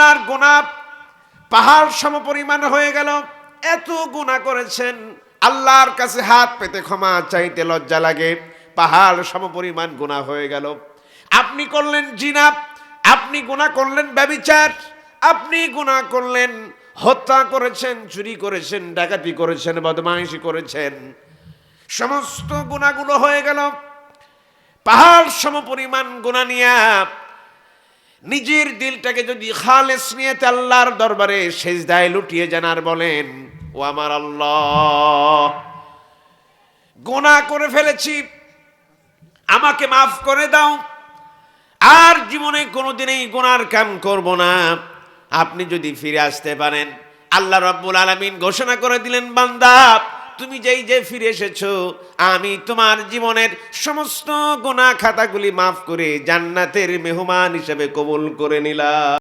আপনার গুনাহ পাহাড় সমপরিমাণ হয়ে গেল। এত গুনাহ করেছেন, আল্লাহর কাছে হাত পেতে ক্ষমা চাইতে লজ্জা লাগে। পাহাড় সমপরিমাণ গুনাহ হয়ে গেল। আপনি করলেন জিনা, আপনি গুনাহ করলেন ব্যভিচার, আপনি গুনাহ করলেন হত্যা করেছেন, চুরি করেছেন, ডাকাতি করেছেন, বদমাইশি করেছেন। সমস্ত গুনাহগুলো হয়ে গেল। পাহাড় সমপরিমাণ গুনাহ নিয়ে নিজের দিলটাকে যদি খালেস নিয়তে আল্লাহর দরবারে সেজদায় লুটিয়ে যান আর বলেন, ও আমার আল্লাহ, গুনাহ করে ফেলেছি, আমাকে মাফ করে দাও, আর জীবনে কোনোদিন এই গুনার কাম করব না। আপনি যদি ফিরে আসতে পারেন, আল্লাহ রাব্বুল আলামিন ঘোষণা করে দিলেন, বান্দা তুমি যেই যে ফিরে এসেছো, আমি তোমার জীবনের সমস্ত গুনাহ খাতাগুলি মাফ করে জান্নাতের মেহমান হিসেবে কবুল করে নিলাম।